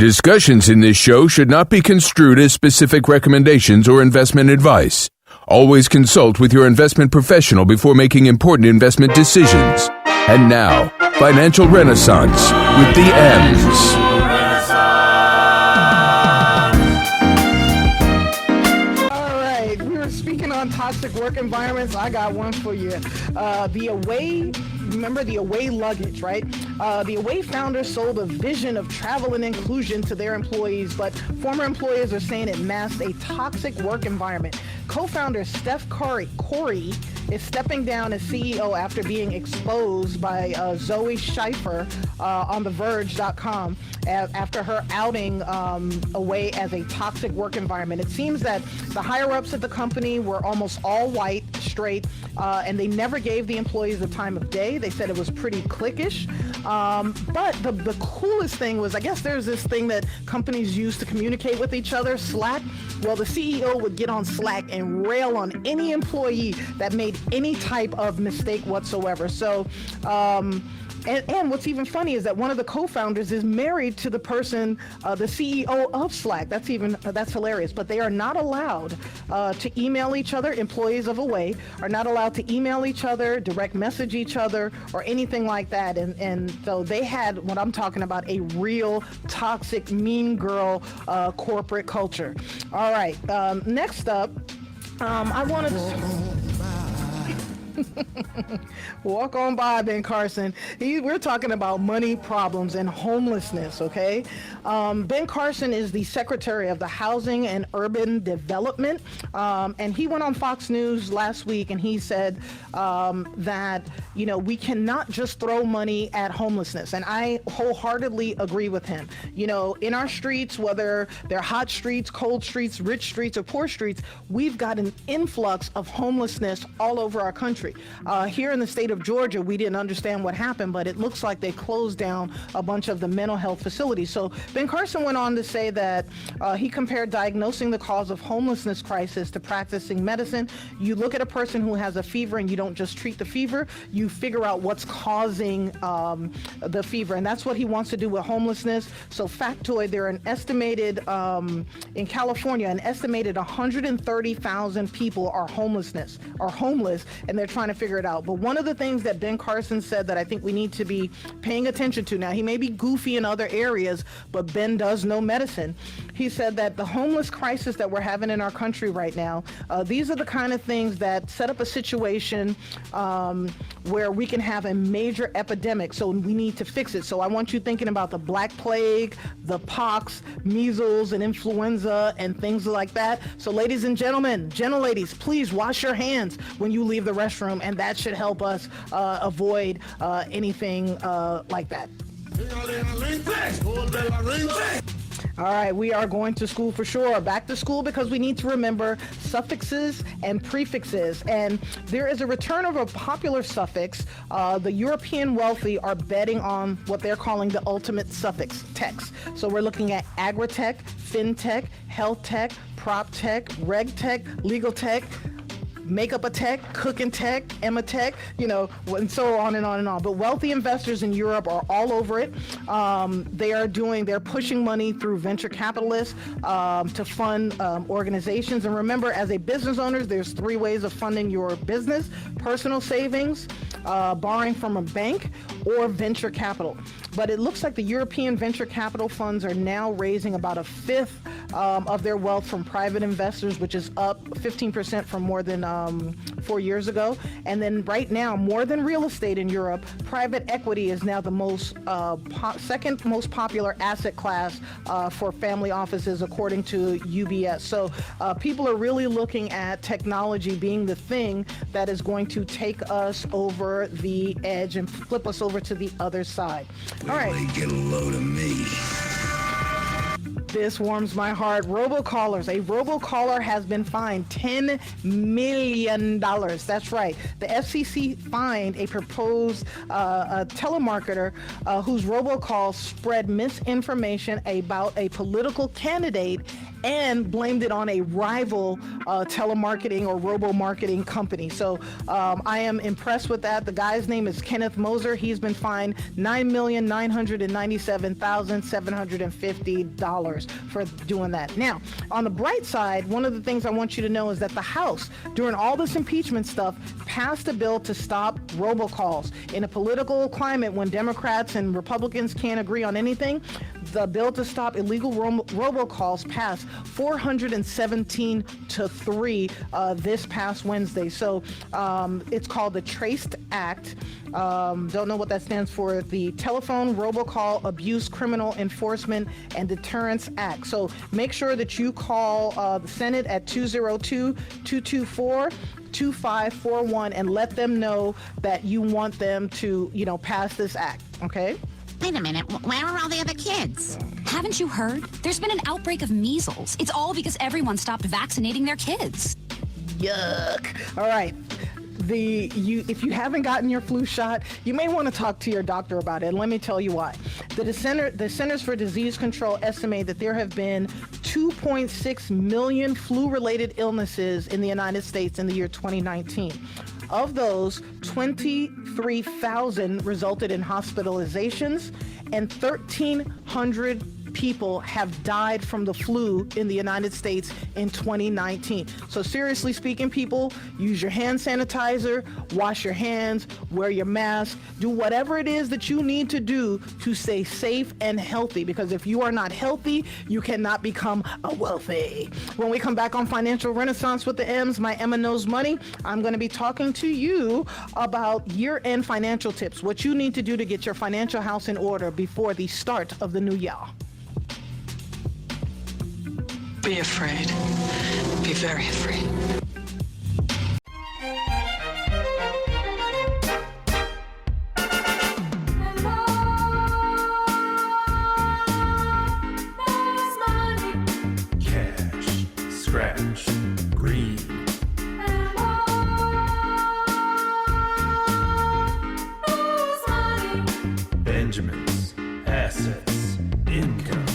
Discussions in this show should not be construed as specific recommendations or investment advice. Always consult with your investment professional before making important investment decisions. And now, Financial Renaissance with the M's. All right, we were speaking on toxic work environments. I got one for you. Remember the Away Luggage, right? The Away founders sold a vision of travel and inclusion to their employees, but former employers are saying it masked a toxic work environment. Co-founder Steph Corey is stepping down as CEO after being exposed by Zoe Schleifer on TheVerge.com after her outing Away as a toxic work environment. It seems that the higher-ups at the company were almost all white, straight, and they never gave the employees the time of day. They said it was pretty cliquish. But the coolest thing was, I guess there's this thing that companies use to communicate with each other, Slack. Well, the CEO would get on Slack and rail on any employee that made any type of mistake whatsoever. So, and what's even funny is that one of the co-founders is married to the person, the CEO of Slack. That's hilarious. But they are not allowed to email each other. Employees of Away are not allowed to email each other, direct message each other, or anything like that. And so they had what I'm talking about, a real toxic, mean girl corporate culture. All right. Next up, I wanted to... Walk on by, Ben Carson. We're talking about money problems and homelessness, okay? Ben Carson is the Secretary of the Housing and Urban Development, and he went on Fox News last week and he said that, we cannot just throw money at homelessness, and I wholeheartedly agree with him. In our streets, whether they're hot streets, cold streets, rich streets, or poor streets, we've got an influx of homelessness all over our country. Here in the state of Georgia, we didn't understand what happened, but it looks like they closed down a bunch of the mental health facilities. So Ben Carson went on to say that he compared diagnosing the cause of homelessness crisis to practicing medicine. You look at a person who has a fever and you don't just treat the fever, you figure out what's causing the fever. And that's what he wants to do with homelessness. So factoid, there are an estimated, in California, an estimated 130,000 people are homeless, and they're trying to figure it out. But one of the things that Ben Carson said that I think we need to be paying attention to, now he may be goofy in other areas, but Ben does know medicine. He said that the homeless crisis that we're having in our country right now, these are the kind of things that set up a situation where we can have a major epidemic. So we need to fix it. So I want you thinking about the Black Plague, the pox, measles, and influenza, and things like that. So ladies and gentlemen, gentleladies, please wash your hands when you leave the restroom, and that should help us avoid anything like that. All right, we are going to school for sure. Back to school, because we need to remember suffixes and prefixes. And there is a return of a popular suffix. The European wealthy are betting on what they're calling the ultimate suffix, techs. So we're looking at agritech, fintech, health tech, prop tech, reg tech, legal tech, makeup a tech, cooking tech, Emma tech, and so on and on and on. But wealthy investors in Europe are all over it. They're pushing money through venture capitalists to fund organizations. And remember, as a business owner, there's three ways of funding your business: personal savings, borrowing from a bank, or venture capital. But it looks like the European venture capital funds are now raising about a fifth of their wealth from private investors, which is up 15% from more than 4 years ago. And then right now, more than real estate in Europe, private equity is now the second most popular asset class for family offices, according to UBS. So people are really looking at technology being the thing that is going to take us over the edge and flip us over to the other side. All right. Get a load of me. This warms my heart. Robocallers. A robocaller has been fined $10 million. That's right. The FCC fined a proposed telemarketer whose robocall spread misinformation about a political candidate and blamed it on a rival telemarketing or robo marketing company. So I am impressed with that. The guy's name is Kenneth Moser. He's been fined $9,997,750 for doing that. Now, on the bright side, one of the things I want you to know is that the House, during all this impeachment stuff, passed a bill to stop robocalls. In a political climate when Democrats and Republicans can't agree on anything, the bill to stop illegal robocalls passed 417 to 3 this past Wednesday. So it's called the Traced Act. Don't know what that stands for. The Telephone Robocall Abuse Criminal Enforcement and Deterrence Act. So make sure that you call the Senate at 202-224-2541 and let them know that you want them to, pass this act. Okay? Wait a minute, where are all the other kids? Haven't you heard? There's been an outbreak of measles. It's all because everyone stopped vaccinating their kids. Yuck. All right. If you haven't gotten your flu shot, you may want to talk to your doctor about it. And let me tell you why. The Centers for Disease Control estimate that there have been 2.6 million flu-related illnesses in the United States in the year 2019. Of those, 23,000 resulted in hospitalizations, and 1,300 people have died from the flu in the United States in 2019. So seriously speaking, people, use your hand sanitizer, wash your hands, wear your mask, do whatever it is that you need to do to stay safe and healthy, because if you are not healthy, you cannot become a wealthy. When we come back on Financial Renaissance with the M's, my Emma Knows Money, I'm going to be talking to you about year-end financial tips, what you need to do to get your financial house in order before the start of the new year. Be afraid. Be very afraid. Cash, scratch, green. Benjamins, assets, income.